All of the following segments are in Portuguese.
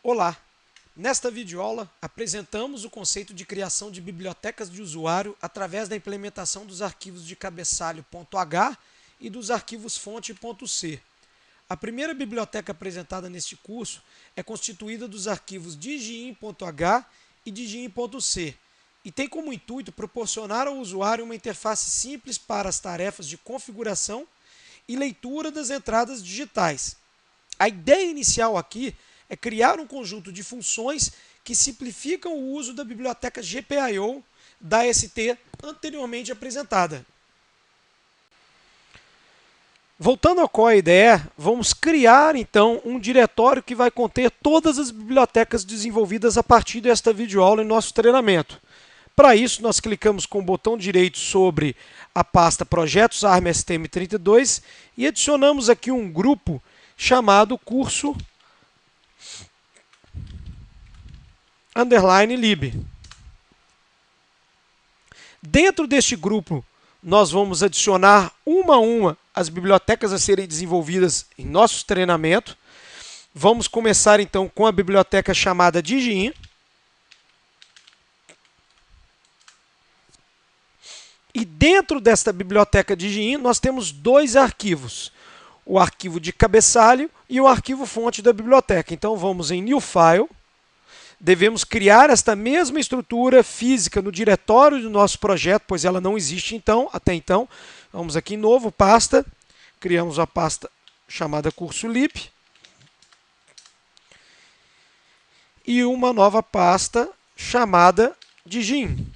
Olá! Nesta videoaula, apresentamos o conceito de criação de bibliotecas de usuário através da implementação dos arquivos de cabeçalho.h e dos arquivos fonte.c. A primeira biblioteca apresentada neste curso é constituída dos arquivos digin.h e digin.c e tem como intuito proporcionar ao usuário uma interface simples para as tarefas de configuração e leitura das entradas digitais. A ideia inicial aqui é criar um conjunto de funções que simplificam o uso da biblioteca GPIO da ST anteriormente apresentada. Voltando ao Core IDE, vamos criar então um diretório que vai conter todas as bibliotecas desenvolvidas a partir desta videoaula em nosso treinamento. Para isso, nós clicamos com o botão direito sobre a pasta Projetos ARM STM32 e adicionamos aqui um grupo chamado curso _lib. Dentro deste grupo, nós vamos adicionar uma a uma as bibliotecas a serem desenvolvidas em nosso treinamento. Vamos começar então com a biblioteca chamada digin. E dentro desta biblioteca digin, nós temos dois arquivos, o arquivo de cabeçalho e o arquivo fonte da biblioteca. Então vamos em New File. Devemos criar esta mesma estrutura física no diretório do nosso projeto, pois ela não existe até então. Vamos aqui em Novo, Pasta, criamos a pasta chamada curso lib e uma nova pasta chamada digin.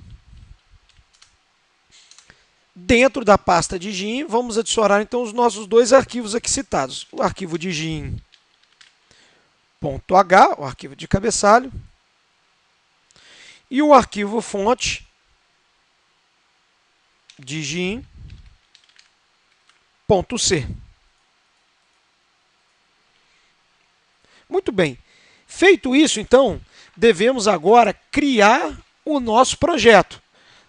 Dentro da pasta digin, vamos adicionar então os nossos dois arquivos aqui citados. O arquivo digin.h, o arquivo de cabeçalho, e o arquivo fonte digin.c. Muito bem. Feito isso, então, devemos agora criar o nosso projeto.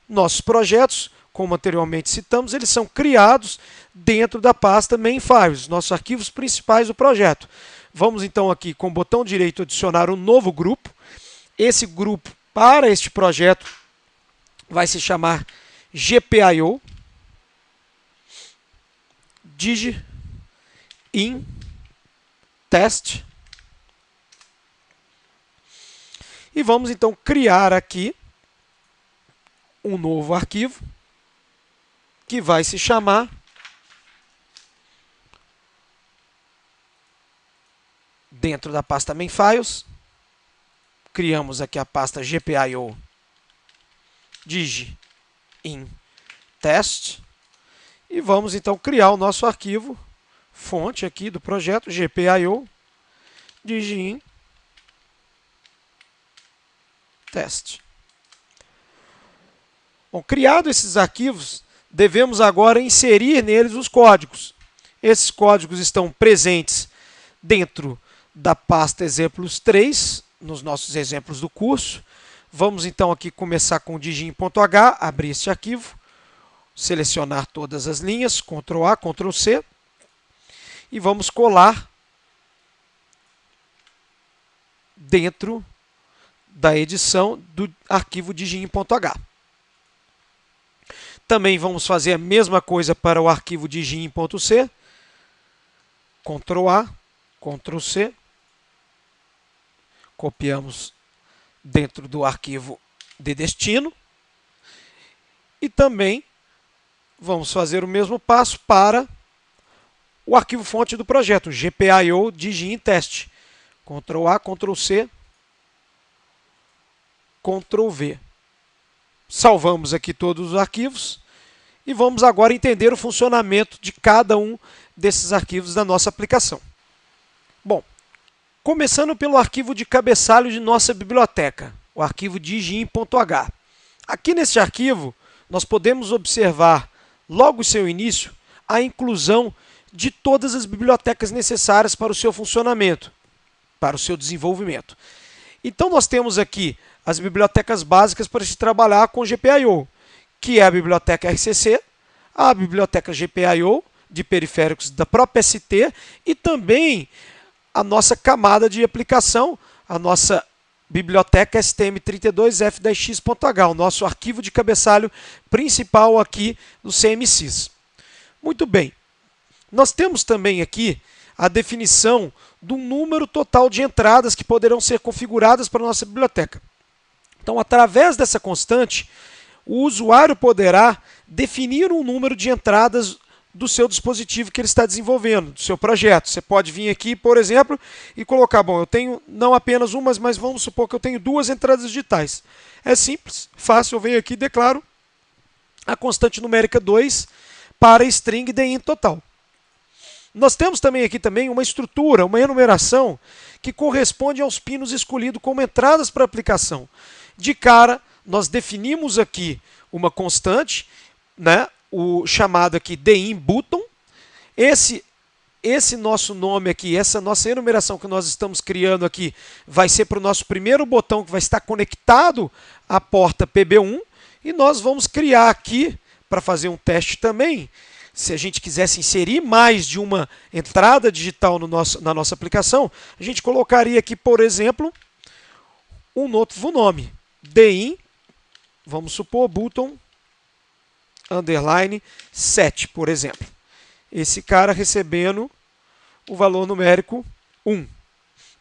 Nossos projetos, como anteriormente citamos, eles são criados dentro da pasta main files, nossos arquivos principais do projeto. Vamos então aqui com o botão direito adicionar um novo grupo. Esse grupo para este projeto vai se chamar GPIO digin test. E vamos então criar aqui um novo arquivo que vai se chamar dentro da pasta main files. Criamos aqui a pasta GPIO digin test e vamos então criar o nosso arquivo fonte aqui do projeto GPIO digin test. Bom, criado esses arquivos, devemos agora inserir neles os códigos. Esses códigos estão presentes dentro da pasta exemplos 3, nos nossos exemplos do curso. Vamos então aqui começar com digin.h, abrir este arquivo, selecionar todas as linhas, Ctrl A, Ctrl C, e vamos colar dentro da edição do arquivo digin.h. Também vamos fazer a mesma coisa para o arquivo digin.c, Ctrl A, Ctrl C, copiamos dentro do arquivo de destino e também vamos fazer o mesmo passo para o arquivo fonte do projeto, GPIO digin test. Ctrl A, Ctrl C, Ctrl V. Salvamos aqui todos os arquivos e vamos agora entender o funcionamento de cada um desses arquivos da nossa aplicação. Bom, começando pelo arquivo de cabeçalho de nossa biblioteca, o arquivo digin.h. Aqui neste arquivo, nós podemos observar, logo em seu início, a inclusão de todas as bibliotecas necessárias para o seu funcionamento, para o seu desenvolvimento. Então, nós temos aqui as bibliotecas básicas para se trabalhar com GPIO, que é a biblioteca RCC, a biblioteca GPIO de periféricos da própria ST e também a nossa camada de aplicação, a nossa biblioteca stm32f10x.h, o nosso arquivo de cabeçalho principal aqui no CMSIS. Muito bem. Nós temos também aqui a definição do número total de entradas que poderão ser configuradas para a nossa biblioteca. Então, através dessa constante, o usuário poderá definir um número de entradas do seu dispositivo que ele está desenvolvendo, do seu projeto. Você pode vir aqui, por exemplo, e colocar, bom, eu tenho não apenas uma, mas vamos supor que eu tenho 2 entradas digitais. É simples, fácil, eu venho aqui e declaro a constante numérica 2 para string DIN total. Nós temos também aqui uma estrutura, uma enumeração que corresponde aos pinos escolhidos como entradas para a aplicação. De cara, nós definimos aqui uma constante, né, o chamado aqui DIN button. Esse nosso nome aqui, essa nossa enumeração que nós estamos criando aqui, vai ser para o nosso primeiro botão que vai estar conectado à porta PB1. E nós vamos criar aqui, para fazer um teste também, se a gente quisesse inserir mais de uma entrada digital na nossa aplicação, a gente colocaria aqui, por exemplo, um novo nome, DIN, vamos supor, button, underline 7, por exemplo. Esse cara recebendo o valor numérico 1,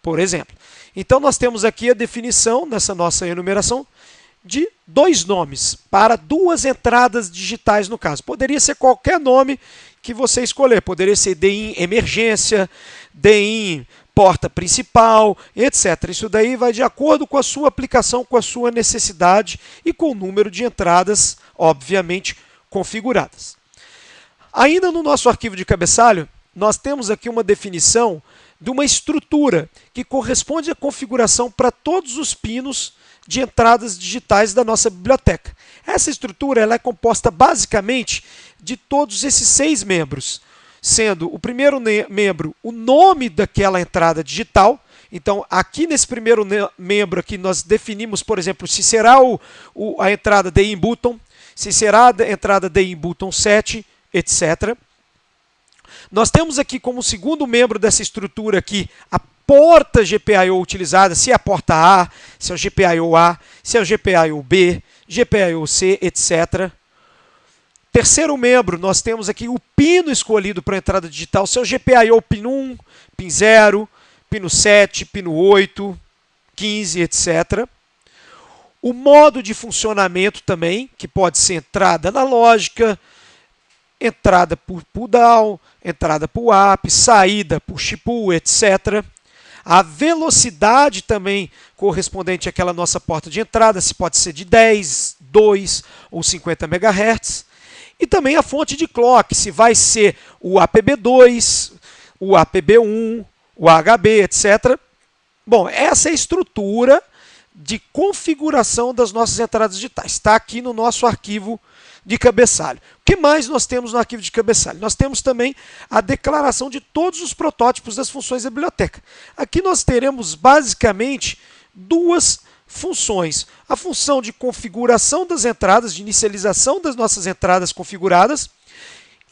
por exemplo. Então, nós temos aqui a definição, nessa nossa enumeração, de 2 nomes para 2 entradas digitais no caso. Poderia ser qualquer nome que você escolher. Poderia ser DIN emergência, DIN porta principal, etc. Isso daí vai de acordo com a sua aplicação, com a sua necessidade e com o número de entradas, obviamente, configuradas. Ainda no nosso arquivo de cabeçalho, nós temos aqui uma definição de uma estrutura que corresponde à configuração para todos os pinos de entradas digitais da nossa biblioteca. Essa estrutura ela é composta basicamente de todos esses 6 membros, sendo o primeiro membro o nome daquela entrada digital. Então, aqui nesse primeiro membro aqui, nós definimos, por exemplo, se será a entrada DIN button, se será a entrada DIN button 7, etc. Nós temos aqui como segundo membro dessa estrutura aqui a porta GPIO utilizada, se é a porta A, se é o GPIO A, se é o GPIO B, GPIO C, etc. Terceiro membro, nós temos aqui o pino escolhido para a entrada digital, se é o GPIO pino 1, pin 0, pino 7, pino 8, 15, etc. O modo de funcionamento também, que pode ser entrada analógica, entrada por pull down, entrada por up, saída por push, etc. A velocidade também correspondente àquela nossa porta de entrada, se pode ser de 10, 2 ou 50 MHz. E também a fonte de clock, se vai ser o APB2, o APB1, o HB, etc. Bom, essa é a estrutura de configuração das nossas entradas digitais. Está aqui no nosso arquivo de cabeçalho. O que mais nós temos no arquivo de cabeçalho? Nós temos também a declaração de todos os protótipos das funções da biblioteca. Aqui nós teremos basicamente 2 funções. A função de configuração das entradas, de inicialização das nossas entradas configuradas,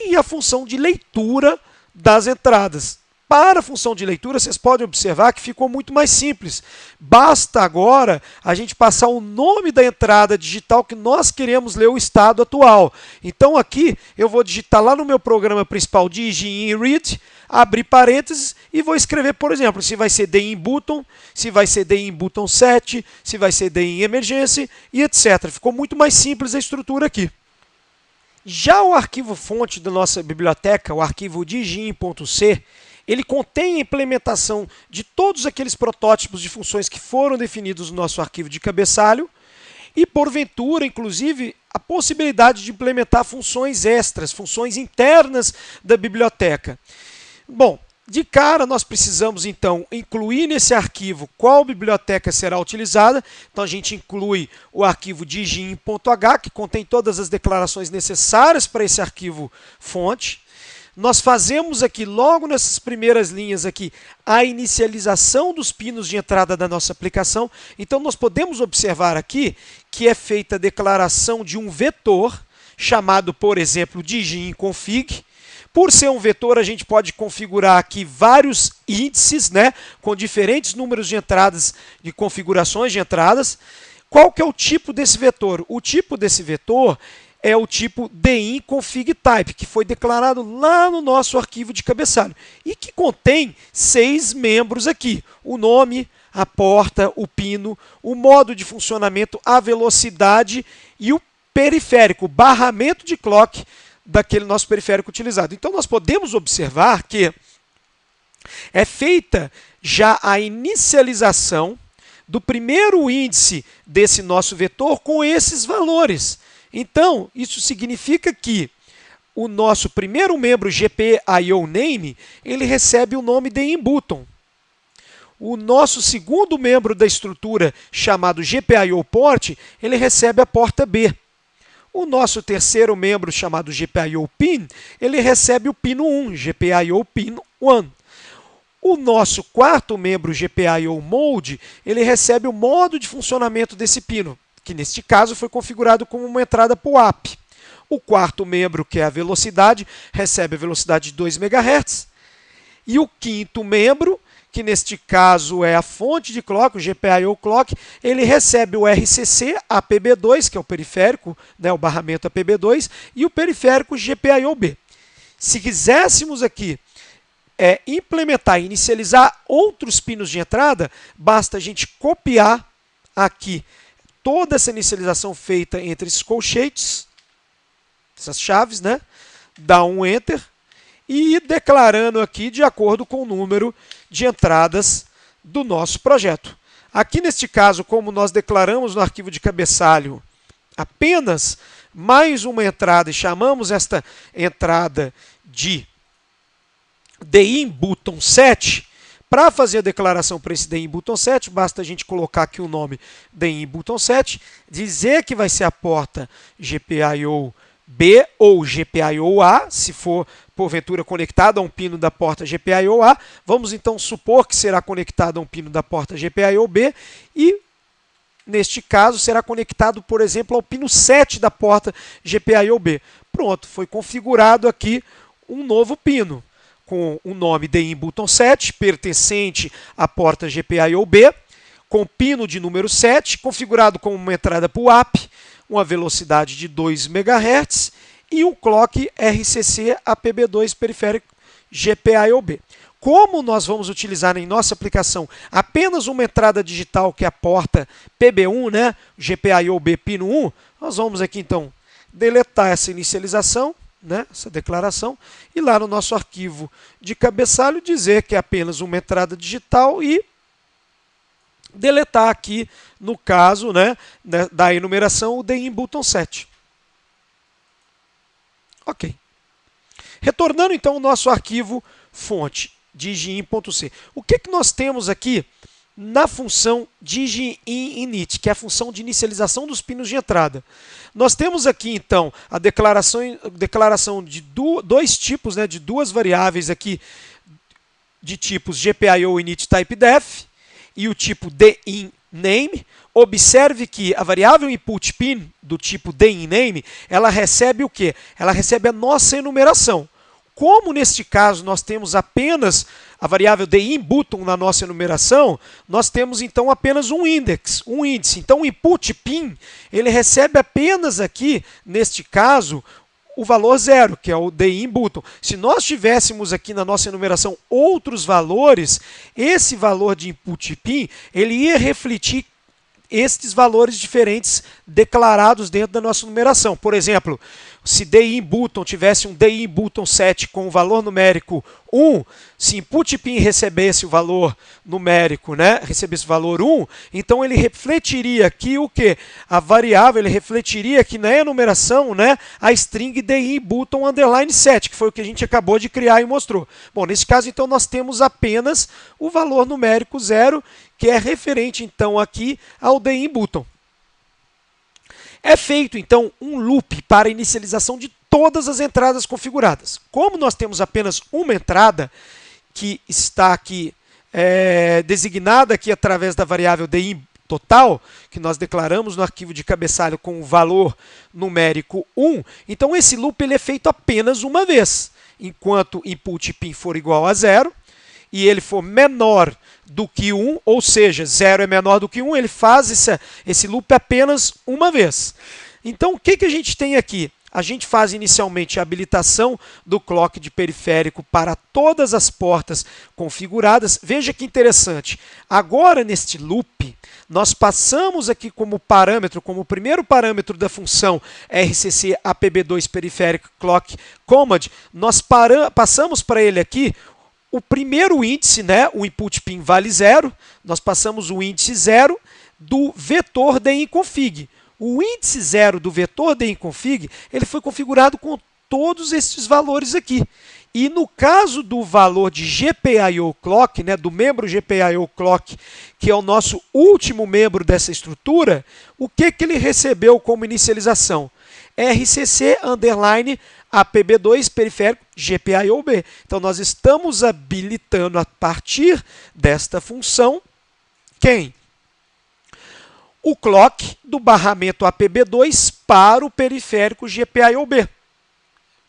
e a função de leitura das entradas. Para a função de leitura, vocês podem observar que ficou muito mais simples. Basta agora a gente passar o nome da entrada digital que nós queremos ler o estado atual. Então aqui eu vou digitar lá no meu programa principal DIN read, abrir parênteses e vou escrever, por exemplo, se vai ser DIN button, se vai ser DIN button 7, se vai ser DIN emergência e etc. Ficou muito mais simples a estrutura aqui. Já o arquivo fonte da nossa biblioteca, o arquivo digin.c, ele contém a implementação de todos aqueles protótipos de funções que foram definidos no nosso arquivo de cabeçalho e, porventura, inclusive, a possibilidade de implementar funções extras, funções internas da biblioteca. Bom, de cara nós precisamos, então, incluir nesse arquivo qual biblioteca será utilizada. Então, a gente inclui o arquivo digin.h, que contém todas as declarações necessárias para esse arquivo fonte. Nós fazemos aqui, logo nessas primeiras linhas aqui, a inicialização dos pinos de entrada da nossa aplicação. Então, nós podemos observar aqui que é feita a declaração de um vetor, chamado, por exemplo, digin config. Por ser um vetor, a gente pode configurar aqui vários índices, né, com diferentes números de entradas, de configurações de entradas. Qual que é o tipo desse vetor? O tipo desse vetor é o tipo DIN-config-type, que foi declarado lá no nosso arquivo de cabeçalho e que contém 6 membros aqui: o nome, a porta, o pino, o modo de funcionamento, a velocidade e o periférico, o barramento de clock daquele nosso periférico utilizado. Então, nós podemos observar que é feita já a inicialização do primeiro índice desse nosso vetor com esses valores. Então, isso significa que o nosso primeiro membro GPIOName, ele recebe o nome DIN-button. O nosso segundo membro da estrutura, chamado GPIOPort, ele recebe a porta B. O nosso terceiro membro, chamado GPIOPin, ele recebe o pino 1, GPIOPin 1. O nosso quarto membro, GPIOMode, ele recebe o modo de funcionamento desse pino, que neste caso foi configurado como uma entrada PUAP. O quarto membro, que é a velocidade, recebe a velocidade de 2 MHz. E o quinto membro, que neste caso é a fonte de clock, o GPIO clock, ele recebe o RCC APB2, que é o periférico, né, o barramento APB2, e o periférico GPIOB. Se quiséssemos aqui implementar, inicializar outros pinos de entrada, basta a gente copiar aqui toda essa inicialização feita entre esses colchetes, essas chaves, né, dar um Enter, e ir declarando aqui de acordo com o número de entradas do nosso projeto. Aqui neste caso, como nós declaramos no arquivo de cabeçalho apenas mais uma entrada e chamamos esta entrada de DIN-button 7, para fazer a declaração para esse DIN-button 7, basta a gente colocar aqui o nome DIN-button 7, dizer que vai ser a porta GPIO B ou GPIO-A, se for porventura conectado a um pino da porta GPIO-A. Vamos então supor que será conectado a um pino da porta GPIO-B e, neste caso, será conectado, por exemplo, ao pino 7 da porta GPIO-B. Pronto, foi configurado aqui um novo pino com o nome DIN-button 7, pertencente à porta GPIO-B, com pino de número 7, configurado como uma entrada PUAP, uma velocidade de 2 MHz e um clock RCC APB2 periférico GPIOB. Como nós vamos utilizar em nossa aplicação apenas uma entrada digital, que é a porta PB1, né, GPIOB pino 1, nós vamos aqui então deletar essa inicialização, né, essa declaração, e lá no nosso arquivo de cabeçalho dizer que é apenas uma entrada digital e deletar aqui, no caso, né, da enumeração, o DIN-button 7. Ok. Retornando então ao nosso arquivo fonte, digin.c. O que nós temos aqui na função digin-init, que é a função de inicialização dos pinos de entrada? Nós temos aqui então a declaração de dois tipos, né, de duas variáveis aqui, de tipos GPIO init type-def, e o tipo DIN-name. Observe que a variável input pin do tipo DIN-name, ela recebe o quê? Ela recebe a nossa enumeração. Como neste caso nós temos apenas a variável DIN-button na nossa enumeração, nós temos então apenas um índice. Então o input pin, ele recebe apenas aqui, neste caso, o valor 0, que é o DIN-button. Se nós tivéssemos aqui na nossa enumeração outros valores, esse valor de input pin, ele ia refletir estes valores diferentes declarados dentro da nossa numeração. Por exemplo, se DIN-button tivesse um DIN-button 7 com o valor numérico 1, se input pin recebesse o valor numérico, né, recebesse o valor 1, então ele refletiria aqui o quê? A variável, ele refletiria aqui na enumeração, né, a string DIN-button underline 7, que foi o que a gente acabou de criar e mostrou. Bom, nesse caso, então, nós temos apenas o valor numérico 0, que é referente, então, aqui ao DIN-button. É feito, então, um loop para a inicialização de todas as entradas configuradas. Como nós temos apenas uma entrada, que está aqui designada aqui através da variável DIN total, que nós declaramos no arquivo de cabeçalho com o valor numérico 1, então esse loop ele é feito apenas uma vez. enquanto input pin for igual a 0, e ele for menor do que 1, ou seja, 0 é menor do que 1, ele faz esse loop apenas uma vez. Então, o que a gente tem aqui? A gente faz inicialmente a habilitação do clock de periférico para todas as portas configuradas. Veja que interessante. Agora, neste loop, nós passamos aqui como parâmetro, como primeiro parâmetro da função RCC APB2 periférico clock command, nós passamos para ele aqui o primeiro índice, né, o input pin vale 0, nós passamos o índice 0 do vetor DINConfig. O índice 0 do vetor DINConfig, ele foi configurado com todos esses valores aqui. E no caso do valor de GPIO clock, né, do membro GPIO clock, que é o nosso último membro dessa estrutura, o que ele recebeu como inicialização? RCC underline APB2 periférico GPIOB. Então, nós estamos habilitando a partir desta função quem? O clock do barramento APB2 para o periférico GPIOB.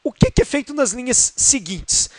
O que é feito nas linhas seguintes?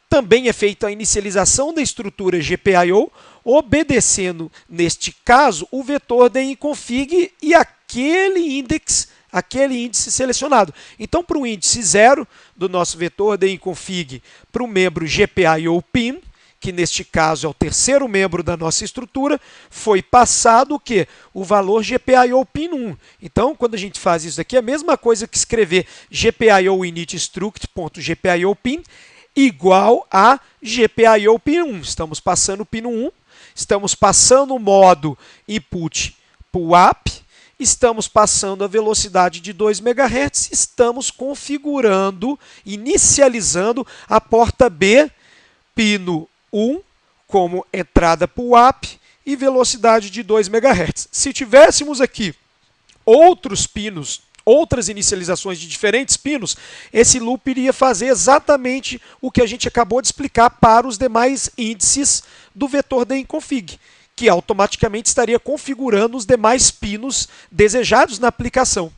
Também é feita a inicialização da estrutura GPIO, obedecendo, neste caso, o vetor DINConfig e aquele índice selecionado. Então, para o índice 0 do nosso vetor DINConfig, para o membro GPIO pin, que neste caso é o terceiro membro da nossa estrutura, foi passado o quê? O valor GPIO pin 1. Então, quando a gente faz isso aqui, é a mesma coisa que escrever GPIO init struct.GPIO pin igual a GPIO pin 1. Estamos passando o pin 1, estamos passando o modo input PUAP, estamos passando a velocidade de 2 MHz, estamos configurando, inicializando a porta B, pino 1, como entrada PUAP e velocidade de 2 MHz. Se tivéssemos aqui outros pinos, outras inicializações de diferentes pinos, esse loop iria fazer exatamente o que a gente acabou de explicar para os demais índices do vetor DINConfig, que automaticamente estaria configurando os demais pinos desejados na aplicação.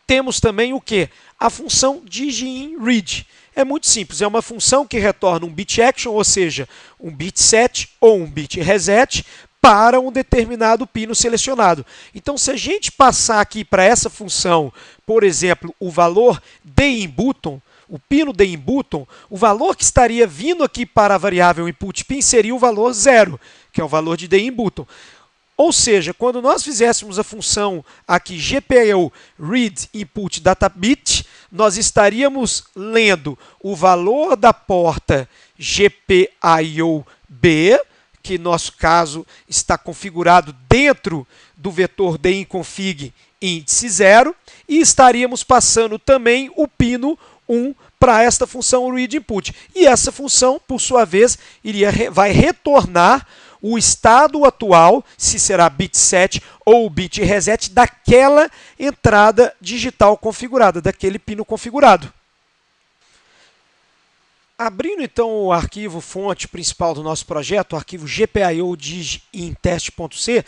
Temos também o que? A função diginRead. É muito simples, é uma função que retorna um bit action, ou seja, um bit set ou um bit reset para um determinado pino selecionado. Então, se a gente passar aqui para essa função, por exemplo, o valor DINButton, o pino DINButton, o valor que estaria vindo aqui para a variável input pin seria o valor 0, que é o valor de DINButton. Ou seja, quando nós fizéssemos a função aqui GPIO read input data bit, nós estaríamos lendo o valor da porta GPIOB, que no nosso caso está configurado dentro do vetor DINConfig índice 0, e estaríamos passando também o pino 1 para esta função readInput. E essa função, por sua vez, vai retornar o estado atual, se será bit set ou bit reset, daquela entrada digital configurada, daquele pino configurado. Abrindo então o arquivo fonte principal do nosso projeto, o arquivo gpio.dig.in.test.c,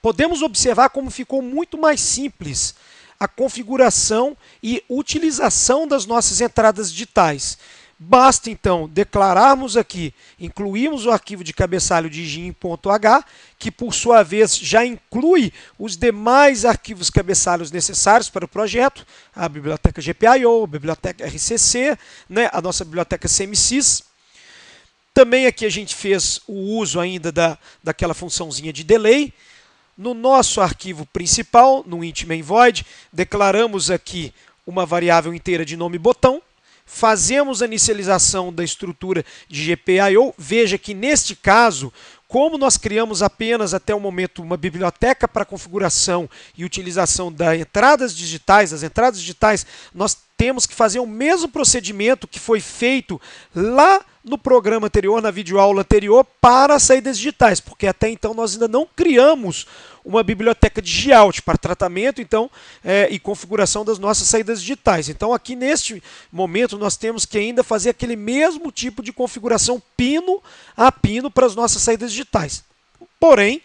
podemos observar como ficou muito mais simples a configuração e utilização das nossas entradas digitais. Basta, então, declararmos aqui, incluirmos o arquivo de cabeçalho digin.h, que, por sua vez, já inclui os demais arquivos cabeçalhos necessários para o projeto, a biblioteca GPIO, a biblioteca RCC, né, a nossa biblioteca CMSIS. Também aqui a gente fez o uso ainda daquela funçãozinha de delay. No nosso arquivo principal, no int main void, declaramos aqui uma variável inteira de nome botão. Fazemos a inicialização da estrutura de GPIO. Veja que, neste caso, como nós criamos apenas até o momento uma biblioteca para configuração e utilização das entradas digitais, nós temos que fazer o mesmo procedimento que foi feito lá no programa anterior, na videoaula anterior, para as saídas digitais, porque até então nós ainda não criamos uma biblioteca de Giout para tratamento e configuração das nossas saídas digitais. Então, aqui neste momento, nós temos que ainda fazer aquele mesmo tipo de configuração pino a pino para as nossas saídas digitais. Porém,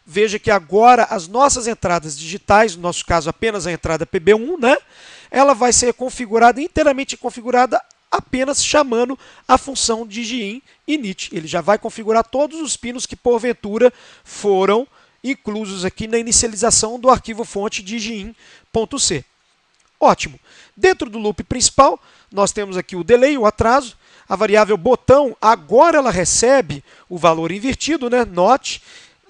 veja que agora as nossas entradas digitais, no nosso caso apenas a entrada PB1, né, ela vai ser configurada, inteiramente configurada apenas chamando a função digin init. Ele já vai configurar todos os pinos que porventura foram inclusos aqui na inicialização do arquivo fonte digin.c. Ótimo. Dentro do loop principal, nós temos aqui o delay, o atraso. A variável botão, agora ela recebe o valor invertido, né, not,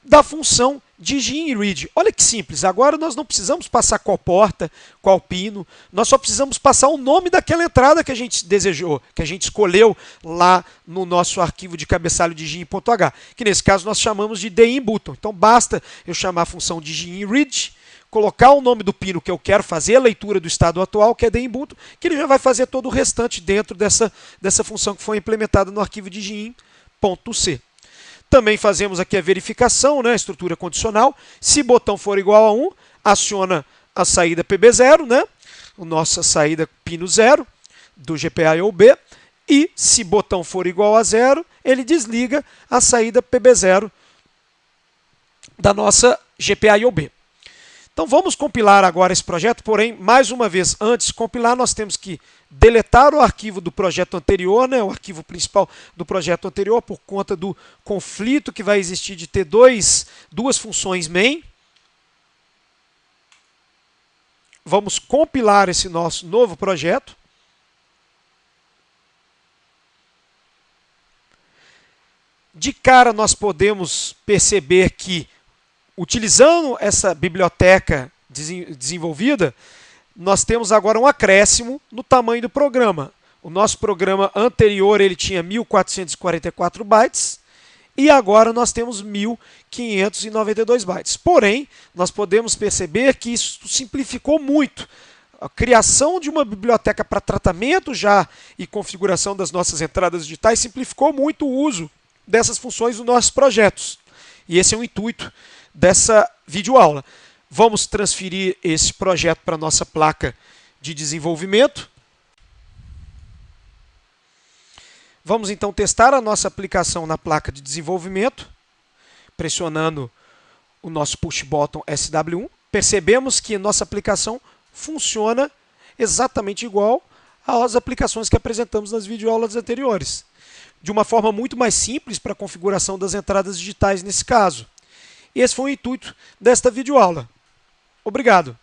da função digin_read. Olha que simples, agora nós não precisamos passar qual porta, qual pino, nós só precisamos passar o nome daquela entrada que a gente desejou, que a gente escolheu lá no nosso arquivo de cabeçalho digin.h, que nesse caso nós chamamos de din_button. Então basta eu chamar a função digin_read, colocar o nome do pino que eu quero fazer a leitura do estado atual, que é din_button, que ele já vai fazer todo o restante dentro dessa função que foi implementada no arquivo digin.c. Também fazemos aqui a verificação, né, a estrutura condicional. Se botão for igual a 1, aciona a saída PB0, né, a nossa saída pino 0 do GPIOB. E se botão for igual a 0, ele desliga a saída PB0 da nossa GPIOB. Então vamos compilar agora esse projeto, porém, mais uma vez, antes de compilar, nós temos que deletar o arquivo do projeto anterior, né, o arquivo principal do projeto anterior, por conta do conflito que vai existir de ter duas funções main. Vamos compilar esse nosso novo projeto. De cara, nós podemos perceber que, utilizando essa biblioteca desenvolvida, nós temos agora um acréscimo no tamanho do programa. O nosso programa anterior ele tinha 1.444 bytes e agora nós temos 1.592 bytes. Porém, nós podemos perceber que isso simplificou muito. A criação de uma biblioteca para tratamento já e configuração das nossas entradas digitais simplificou muito o uso dessas funções dos nossos projetos. E esse é o intuito dessa videoaula. Vamos transferir esse projeto para a nossa placa de desenvolvimento. Vamos então testar a nossa aplicação na placa de desenvolvimento, pressionando o nosso push button SW1. Percebemos que a nossa aplicação funciona exatamente igual às aplicações que apresentamos nas videoaulas anteriores, de uma forma muito mais simples para a configuração das entradas digitais nesse caso. Esse foi o intuito desta videoaula. Obrigado.